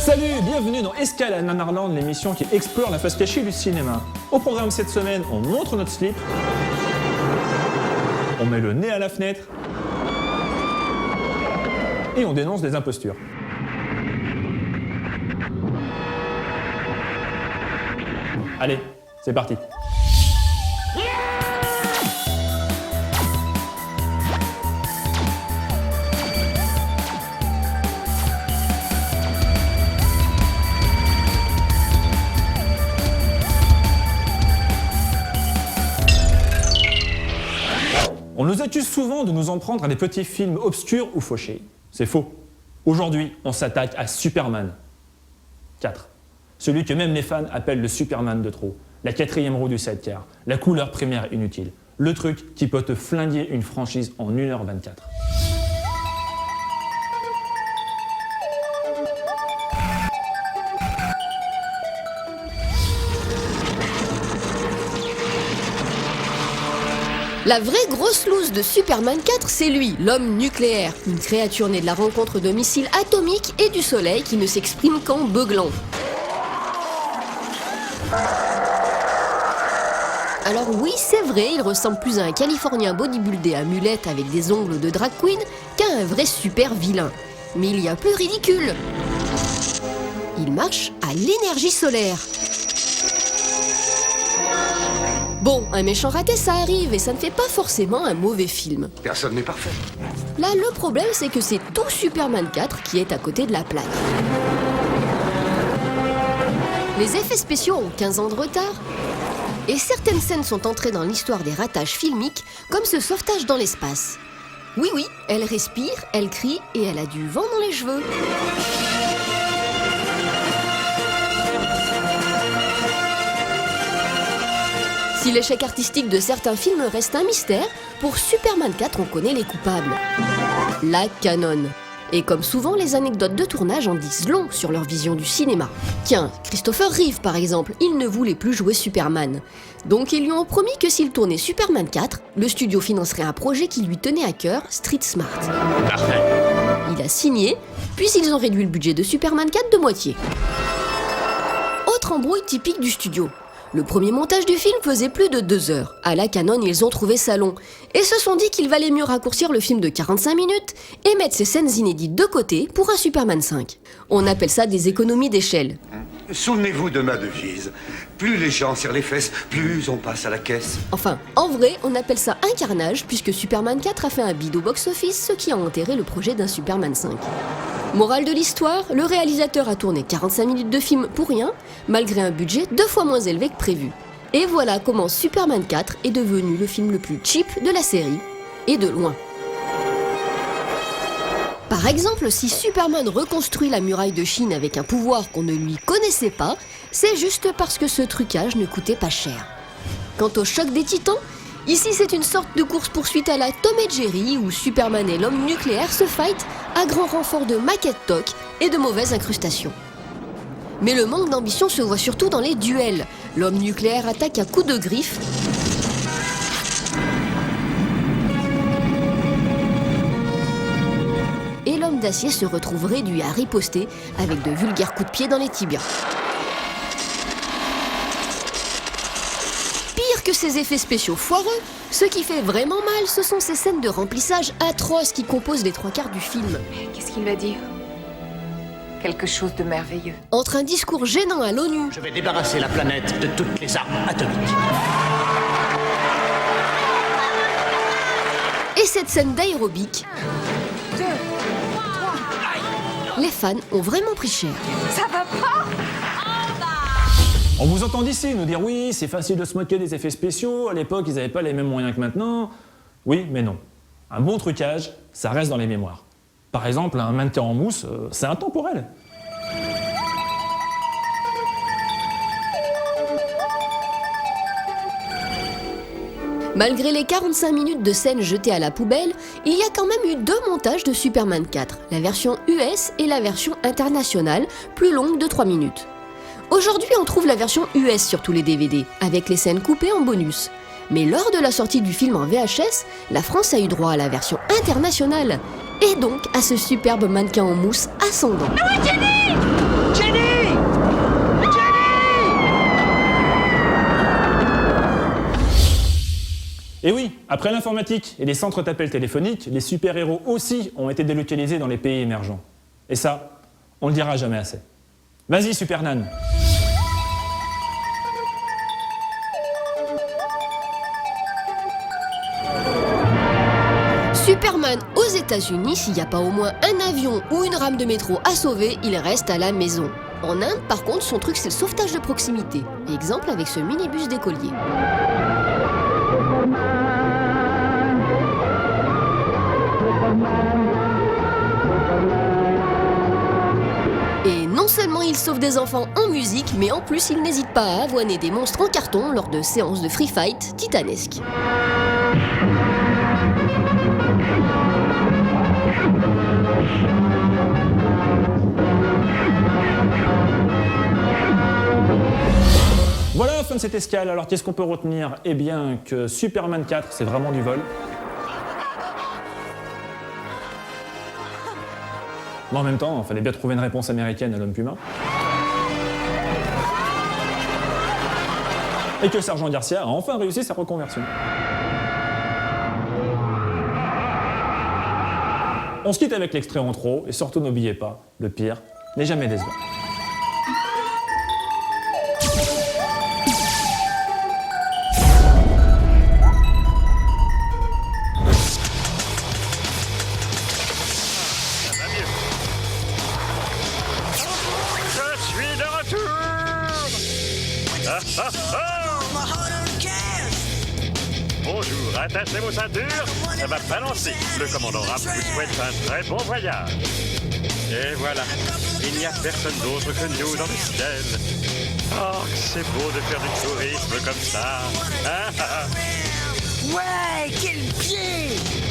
Salut, bienvenue dans Escale à Nanarland, l'émission qui explore la face cachée du cinéma. Au programme cette semaine, on montre notre slip, on met le nez à la fenêtre et on dénonce des impostures. Allez, c'est parti. On nous accuse souvent de nous en prendre à des petits films obscurs ou fauchés. C'est faux. Aujourd'hui, on s'attaque à Superman 4. Celui que même les fans appellent le Superman de trop. La quatrième roue du sidecar. La couleur primaire inutile. Le truc qui peut te flinguer une franchise en 1h24. La vraie grosse loose de Superman 4, c'est lui, l'homme nucléaire, une créature née de la rencontre de missiles atomiques et du soleil qui ne s'exprime qu'en beuglant. Alors oui, c'est vrai, il ressemble plus à un Californien bodybuildé à mulette avec des ongles de drag queen qu'à un vrai super vilain. Mais il y a plus ridicule. Il marche à l'énergie solaire. Bon, un méchant raté, ça arrive et ça ne fait pas forcément un mauvais film. Personne n'est parfait. Là, le problème, c'est que c'est tout Superman 4 qui est à côté de la plaque. Les effets spéciaux ont 15 ans de retard. Et certaines scènes sont entrées dans l'histoire des ratages filmiques, comme ce sauvetage dans l'espace. Oui, elle respire, elle crie et elle a du vent dans les cheveux. Si l'échec artistique de certains films reste un mystère, pour Superman 4, on connaît les coupables. La Canon. Et comme souvent, les anecdotes de tournage en disent long sur leur vision du cinéma. Tiens, Christopher Reeve par exemple, il ne voulait plus jouer Superman. Donc ils lui ont promis que s'il tournait Superman 4, le studio financerait un projet qui lui tenait à cœur, Street Smart. Parfait. Il a signé, puis ils ont réduit le budget de Superman 4 de moitié. Autre embrouille typique du studio. Le premier montage du film faisait plus de 2 heures. À la Canon, ils ont trouvé ça long et se sont dit qu'il valait mieux raccourcir le film de 45 minutes et mettre ces scènes inédites de côté pour un Superman 5. On appelle ça des économies d'échelle. Souvenez-vous de ma devise. Plus les gens serrent les fesses, plus on passe à la caisse. Enfin, en vrai, on appelle ça un carnage puisque Superman 4 a fait un bid au box-office, ce qui a enterré le projet d'un Superman 5. Morale de l'histoire, le réalisateur a tourné 45 minutes de film pour rien, malgré un budget 2 fois moins élevé que prévu. Et voilà comment Superman 4 est devenu le film le plus cheap de la série, et de loin. Par exemple, si Superman reconstruit la muraille de Chine avec un pouvoir qu'on ne lui connaissait pas, c'est juste parce que ce trucage ne coûtait pas cher. Quant au choc des titans, ici c'est une sorte de course-poursuite à la Tom et Jerry où Superman et l'homme nucléaire se fight à grand renfort de maquettes toc et de mauvaises incrustations. Mais le manque d'ambition se voit surtout dans les duels. L'homme nucléaire attaque à coups de griffes. Et l'homme d'acier se retrouve réduit à riposter avec de vulgaires coups de pied dans les tibias. Pire que ces effets spéciaux foireux, ce qui fait vraiment mal, ce sont ces scènes de remplissage atroces qui composent les 3/4 du film. Qu'est-ce qu'il va dire? Quelque chose de merveilleux. Entre un discours gênant à l'ONU, Je vais débarrasser la planète de toutes les armes atomiques. et cette scène d'aérobic, les fans ont vraiment pris cher. Ça va pas? On vous entend d'ici nous dire oui, c'est facile de se moquer des effets spéciaux, à l'époque ils n'avaient pas les mêmes moyens que maintenant. Oui, mais non. Un bon trucage, ça reste dans les mémoires. Par exemple, un mannequin en mousse, c'est intemporel. Malgré les 45 minutes de scènes jetées à la poubelle, il y a quand même eu 2 montages de Superman 4, la version US et la version internationale, plus longue de 3 minutes. Aujourd'hui, on trouve la version US sur tous les DVD, avec les scènes coupées en bonus. Mais lors de la sortie du film en VHS, la France a eu droit à la version internationale, et donc à ce superbe mannequin en mousse ascendant. Jenny! Et oui, après l'informatique et les centres d'appel téléphoniques, les super-héros aussi ont été délocalisés dans les pays émergents. Et ça, on le dira jamais assez. Vas-y, Supernan. Superman aux États-Unis, s'il n'y a pas au moins un avion ou une rame de métro à sauver, il reste à la maison. En Inde, par contre, son truc, c'est le sauvetage de proximité. Exemple avec ce minibus d'écolier. Et non seulement il sauve des enfants en musique, mais en plus il n'hésite pas à avoiner des monstres en carton lors de séances de free fight titanesques. Voilà, fin de cette escale. Alors qu'est-ce qu'on peut retenir? Eh bien que Superman 4, c'est vraiment du vol. Mais en même temps, il fallait bien trouver une réponse américaine à l'homme Puma. Et que Sergent Garcia a enfin réussi sa reconversion. On se quitte avec l'extrait en trop, et surtout n'oubliez pas, le pire n'est jamais décevant. Bonjour, attachez vos ceintures, ça va balancer. Le commandant Rapp vous souhaite un très bon voyage. Et voilà, il n'y a personne d'autre que nous dans le ciel. Oh, que c'est beau de faire du tourisme comme ça. Ouais, quel pied!